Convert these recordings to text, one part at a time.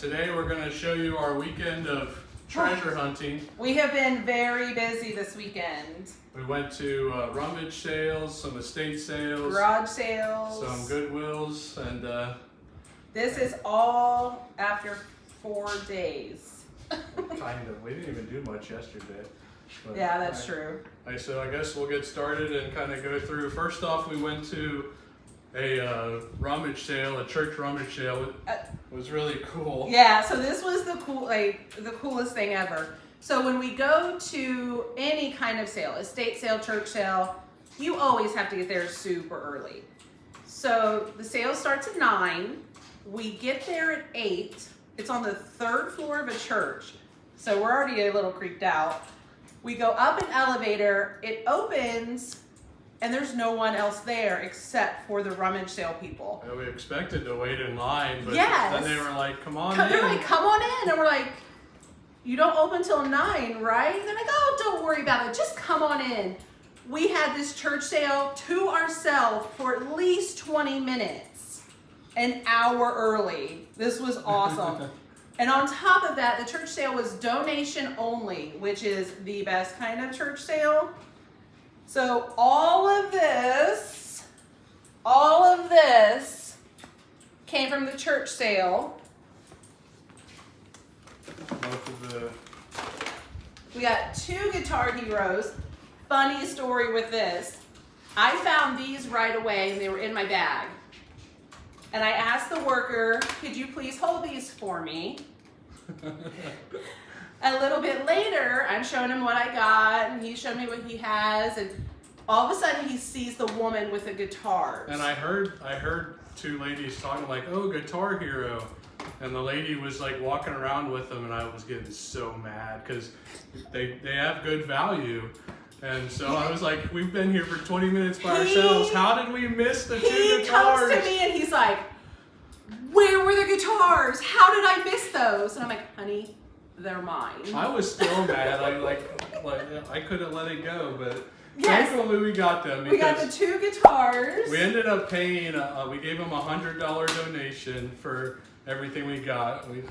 Today we're going to show you our weekend of treasure hunting. We have been very busy this weekend. We went to rummage sales, some estate sales, garage sales, some Goodwills, and this is all after 4 days. kind of. We didn't even do much yesterday. But Yeah, that's true. So I guess we'll get started and kind of go through. First off, we went to a rummage sale, a church rummage sale. It was really cool. Yeah, so this was the coolest thing ever. So when we go to any kind of sale, estate sale, church sale, you always have to get there super early. So the sale starts at 9. We get there at 8. It's on the 3rd floor of a church. So we're already a little creeped out. We go up an elevator, it opens, and there's no one else there except for the rummage sale people. And we expected to wait in line, but Yes. then they were like, come on in. They're like, come on in. And we're like, you don't open till 9, right? And they're like, oh, don't worry about it. Just come on in. We had this church sale to ourselves for at least 20 minutes, an hour early. This was awesome. And on top of that, the church sale was donation only, which is the best kind of church sale. So all of this came from the church sale. We got 2 Guitar Heroes. Funny story with this. I found these right away and they were in my bag. And I asked the worker, could you please hold these for me? A little bit later, I'm showing him what I got and he's showing me what he has, and all of a sudden he sees the woman with the guitars. And I heard 2 ladies talking like, oh, Guitar Hero. And the lady was like walking around with them, and I was getting so mad because they have good value. And so I was like, we've been here for 20 minutes by ourselves. How did we miss the 2 guitars? He comes to me and he's like, where were the guitars? How did I miss those? And I'm like, honey, they're mine. I was still mad. I couldn't let it go, but yes. thankfully we got them. We got the 2 guitars. We ended up paying, we gave them a $100 donation for everything we got. We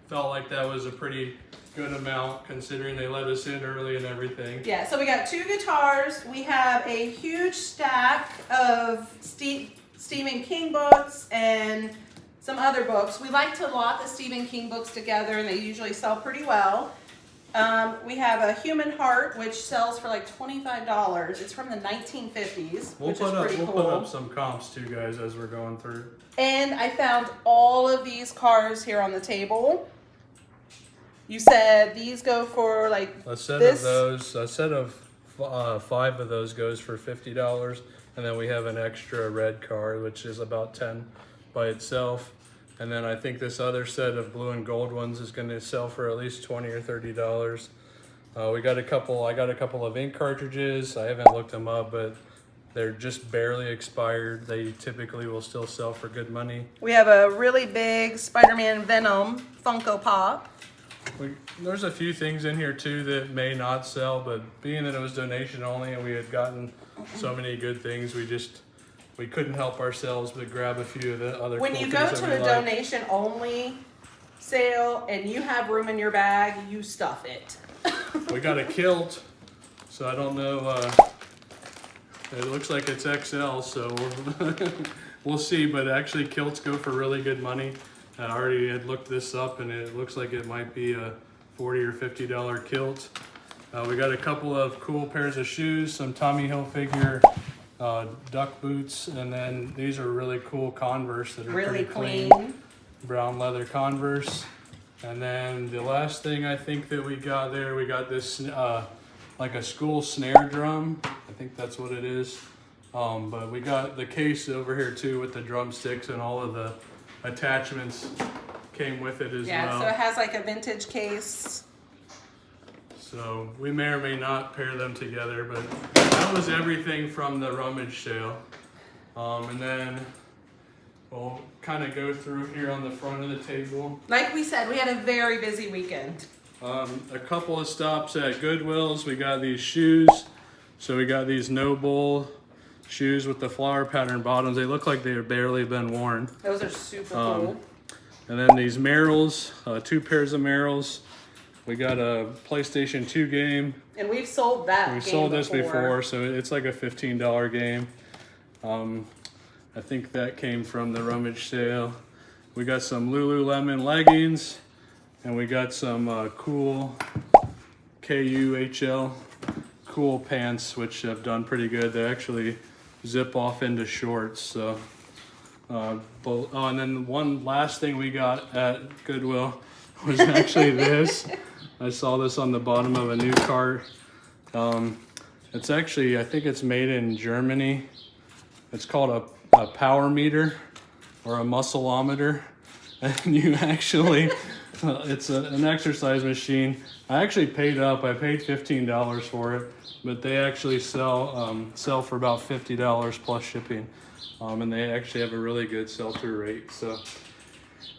felt like that was a pretty good amount considering they let us in early and everything. Yeah, so we got 2 guitars. We have a huge stack of Stephen King books and some other books. We like to lot the Stephen King books together and they usually sell pretty well. We have a Human Heart, which sells for like $25. It's from the 1950s, which is pretty cool. We'll put up some comps too, guys, as we're going through. And I found all of these cars here on the table. You said these go for like a set of 5 of those goes for $50, and then we have an extra red card, which is about 10 by itself. And then I think this other set of blue and gold ones is going to sell for at least $20 or $30. I got a couple of ink cartridges. I haven't looked them up, but they're just barely expired. They typically will still sell for good money. We have a really big Spider-Man Venom Funko Pop. There's a few things in here too that may not sell, but being that it was donation only and we had gotten so many good things, we couldn't help ourselves but grab a few of the other When cool you things go that to a donation only sale and you have room in your bag, you stuff it. We got a kilt, so I don't know, it looks like it's XL, so we'll see, but actually kilts go for really good money. I already had looked this up and it looks like it might be a $40 or $50 kilt. We got a couple of cool pairs of shoes, some Tommy Hilfiger duck boots, and then these are really cool Converse that are really pretty clean. Brown leather Converse. And then the last thing I think that we got there, we got this like a school snare drum. I think that's what it is. But we got the case over here too with the drumsticks, and all of the attachments came with it as well. Yeah, so it has like a vintage case. So we may or may not pair them together, but that was everything from the rummage sale. And then we'll kind of go through here on the front of the table. Like we said, we had a very busy weekend. A couple of stops at Goodwills. We got these shoes. So we got these no-bull shoes with the flower pattern bottoms. They look like they've barely been worn. Those are super cool. And then these Merrills, 2 pairs of Merrills. We got a PlayStation 2 game. And we've sold that. We sold this before, so it's like a $15 game. I think that came from the Rummage sale. We got some Lululemon leggings, and we got some cool KUHL cool pants, which have done pretty good. They actually zip off into shorts. So, and then one last thing we got at Goodwill was actually this. I saw this on the bottom of a new cart. It's actually, I think it's made in Germany. It's called a power meter or a muscleometer. And you actually, it's an exercise machine. I actually paid up. I paid $15 for it, but they actually sell for about $50 plus shipping. And they actually have a really good sell-through rate. So I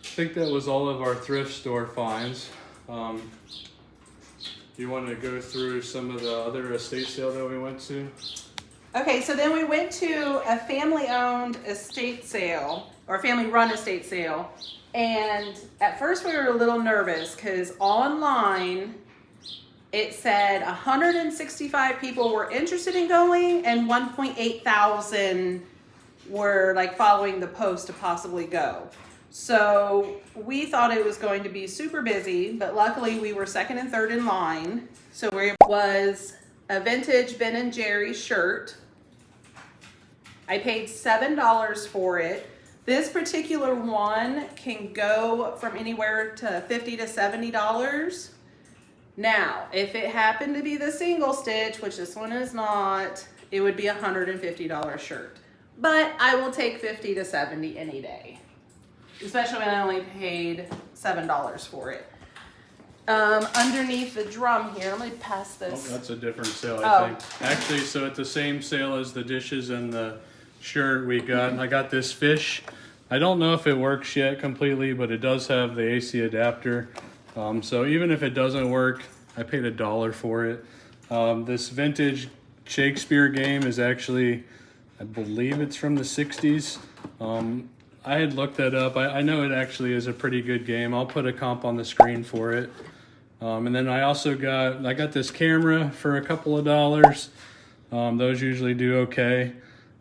think that was all of our thrift store finds. You want to go through some of the other estate sale that we went to? Okay, so then we went to a family-owned estate sale, or family-run estate sale. And at first we were a little nervous because online it said 165 people were interested in going and 1.8 thousand were like following the post to possibly go. So we thought it was going to be super busy, but luckily we were second and third in line. So it was a vintage Ben & Jerry's shirt. I paid $7 for it. This particular one can go from anywhere to $50 to $70. Now, if it happened to be the single stitch, which this one is not, it would be a $150 shirt. But I will take $50 to $70 any day, especially when I only paid $7 for it. Underneath the drum here, let me pass this. Oh, that's a different sale, I think. Actually, so at the same sale as the dishes and the shirt I got this fish. I don't know if it works yet completely, but it does have the AC adapter. So even if it doesn't work, I paid $1 for it. This vintage Shakespeare game is actually, I believe it's from the 60s. I had looked that up. I know it actually is a pretty good game. I'll put a comp on the screen for it. And then I also got this camera for a couple of dollars. Those usually do okay.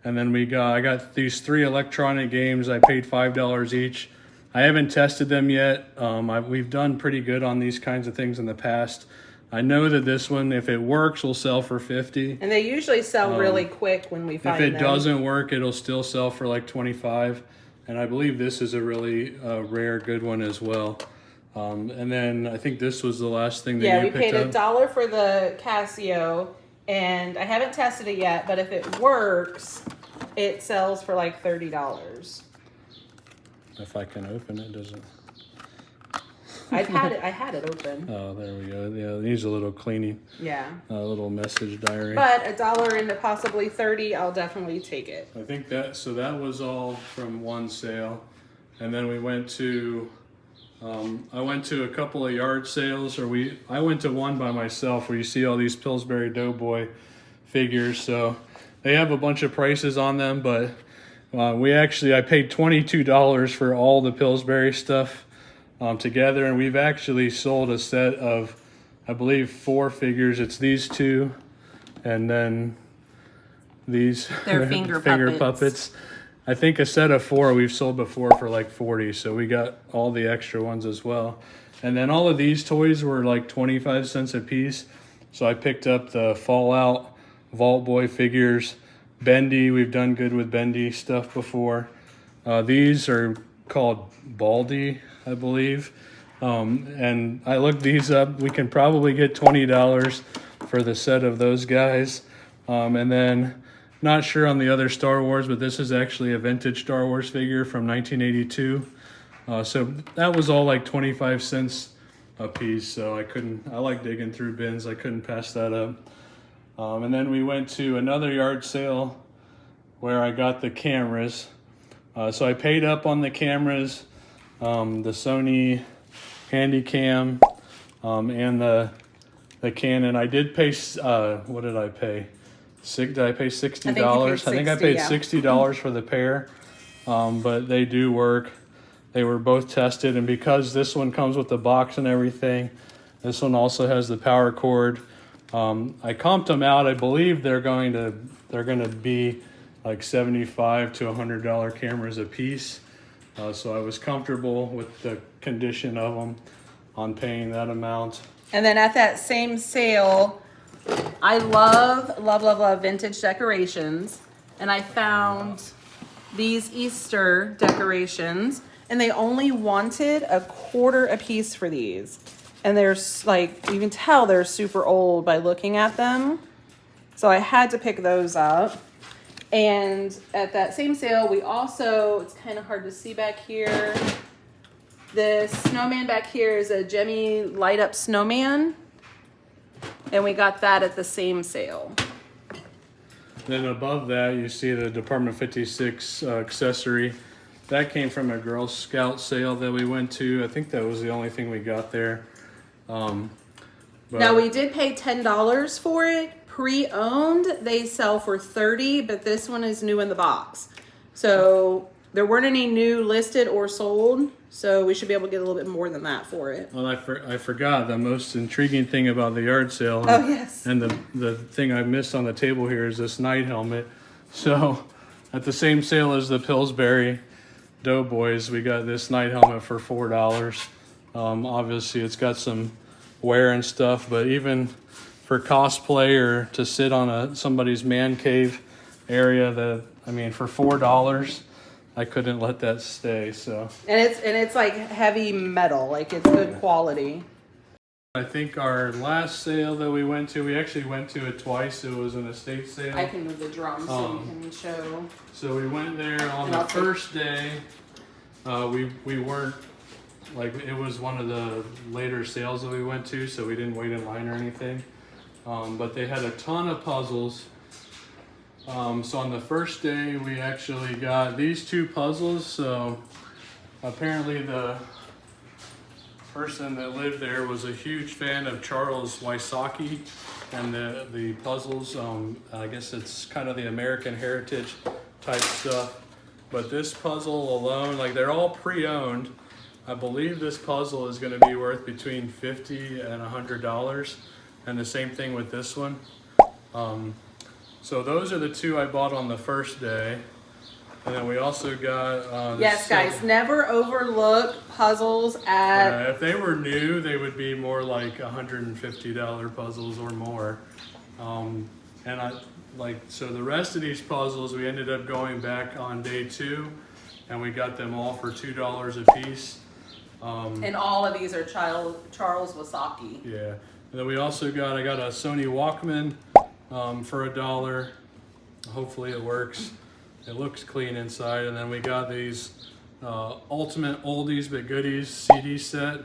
And then I got these 3 electronic games. I paid $5 each. I haven't tested them yet. We've done pretty good on these kinds of things in the past. I know that this one, if it works, will sell for $50. And they usually sell really quick when we find them. If it doesn't work, it'll still sell for like $25. And I believe this is a really rare, good one as well. And then I think this was the last thing that you picked up. Yeah, we paid $1 for the Casio, and I haven't tested it yet, but if it works, it sells for like $30. If I can open it, doesn't. I had it open. Oh, there we go. Yeah, it needs a little cleaning. Yeah. A little message diary. But $1 into possibly $30, I'll definitely take it. I think that was all from one sale. And then we went to, I went to a couple of yard sales, I went to one by myself where you see all these Pillsbury Doughboy figures. So they have a bunch of prices on them, but I paid $22 for all the Pillsbury stuff together, and we've actually sold a set of, I believe, 4 figures. It's these 2, and then these They're finger puppets. I think a set of 4 we've sold before for like $40, so we got all the extra ones as well. And then all of these toys were like 25 cents a piece, so I picked up the Fallout Vault Boy figures, Bendy. We've done good with Bendy stuff before. These are called Baldy, I believe. And I looked these up. We can probably get $20 for the set of those guys. And then, not sure on the other Star Wars, but this is actually a vintage Star Wars figure from 1982. So that was all like 25 cents a piece. So I like digging through bins. I couldn't pass that up. And then we went to another yard sale where I got the cameras. So I paid up on the cameras, the Sony Handycam, and the Canon. I did pay, what did I pay? Did I pay $60? I think I paid $60 for the pair, but they do work. They were both tested, and because this one comes with the box and everything, this one also has the power cord. I comped them out. I believe they're going to be like $75 to $100 cameras a piece. So I was comfortable with the condition of them on paying that amount. And then at that same sale, I love vintage decorations. And I found these Easter decorations, and they only wanted $0.25 a piece for these. And they're like, you can tell they're super old by looking at them. So I had to pick those up. And at that same sale, we also, it's kind of hard to see back here. The snowman back here is a Jemmy light up snowman. And we got that at the same sale. Then above that, you see the Department 56 accessory. That came from a Girl Scout sale that we went to. I think that was the only thing we got there. Now we did pay $10 for it. Pre-owned, they sell for $30, but this one is new in the box. So there weren't any new listed or sold, so we should be able to get a little bit more than that for it. Well, I forgot the most intriguing thing about the yard sale. Oh, yes. And the thing I missed on the table here is this night helmet. So at the same sale as the Pillsbury Doughboys, we got this night helmet for $4. Obviously, it's got some wear and stuff, but even for cosplay or to sit on somebody's man cave area, for $4, I couldn't let that stay. So and it's like heavy metal, like it's good quality. I think our last sale that we went to, we actually went to it twice. It was an estate sale. I can move the drum so you can show. So we went there on the first day. We weren't, like, it was one of the later sales that we went to, so we didn't wait in line or anything. But they had a ton of puzzles. So on the first day, we actually got these 2 puzzles. So apparently the person that lived there was a huge fan of Charles Wysocki and the puzzles. I guess it's kind of the American heritage type stuff. But this puzzle alone, like, they're all pre-owned. I believe this puzzle is going to be worth between $50 and $100. And the same thing with this one. So those are the 2 I bought on the first day. And then we also got... yes, guys, never overlook puzzles at... if they were new, they would be more like $150 puzzles or more. So the rest of these puzzles, we ended up going back on day 2, and we got them all for $2 a piece. And all of these are Charles Wysocki. Yeah. And then we also I got a Sony Walkman for $1. Hopefully it works. It looks clean inside. And then we got these Ultimate Oldies But Goodies CD set.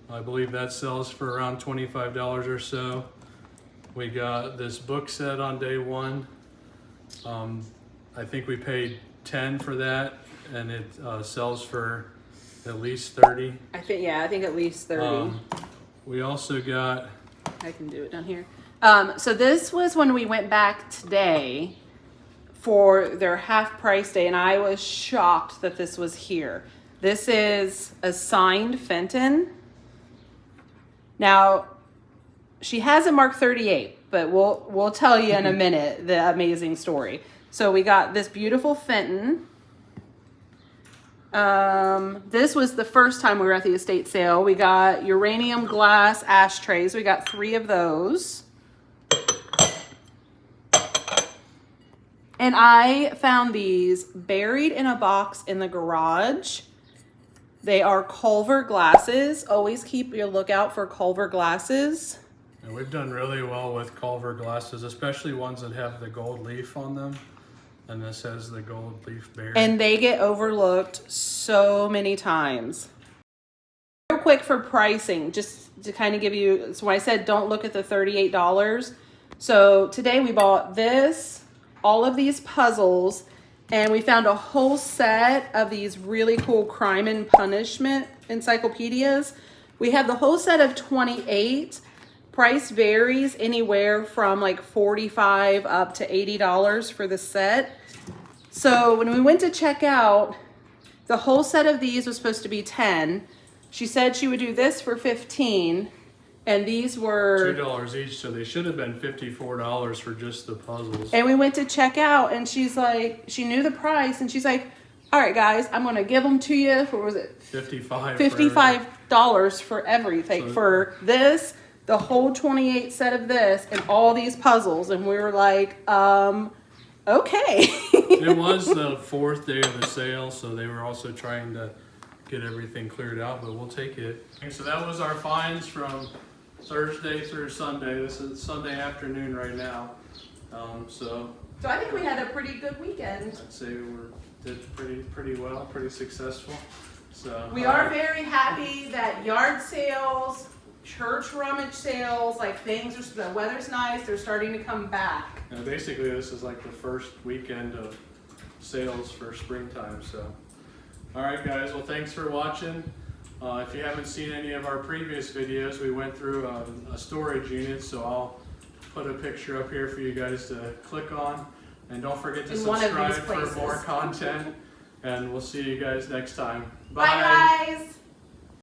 I believe that sells for around $25 or so. We got this book set on day 1. I think we paid $10 for that, and it sells for at least $30. I think at least $30. We also got... I can do it down here. So this was when we went back today for their half price day, and I was shocked that this was here. This is a signed Fenton. Now, she has a Mark 38, but we'll tell you in a minute the amazing story. So we got this beautiful Fenton. This was the first time we were at the estate sale. We got uranium glass ashtrays. We got 3 of those. And I found these buried in a box in the garage. They are Culver glasses. Always keep your lookout for Culver glasses. And we've done really well with Culver glasses, especially ones that have the gold leaf on them. And this has the gold leaf buried. And they get overlooked so many times. Real quick for pricing, just to kind of give you, so when I said don't look at the $38. So today we bought this, all of these puzzles, and we found a whole set of these really cool crime and punishment encyclopedias. We have the whole set of 28. Price varies anywhere from like $45 up to $80 for the set. So when we went to check out, The whole set of these was supposed to be 10. She said she would do this for 15, and these were $2 each, so they should have been $54 for just the puzzles. And we went to check out, and she's like, she knew the price, and she's like, all right, guys, I'm gonna give them to you for, what was it? $55 for everything. So, for this, the whole 28 set of this, and all these puzzles. And we were like, okay. It was the 4th day of the sale, so they were also trying to get everything cleared out, but we'll take it. And so that was our finds from Thursday through Sunday. This is Sunday afternoon right now. So I think we had a pretty good weekend. I'd say we did pretty well, pretty successful. So We are very happy that yard sales, church rummage sales, like the weather's nice, they're starting to come back. And basically this is like the first weekend of sales for springtime. So all right, guys, well, thanks for watching. If you haven't seen any of our previous videos, we went through a storage unit, so I'll put a picture up here for you guys to click on. And don't forget to subscribe for more content. And we'll see you guys next time. Bye guys!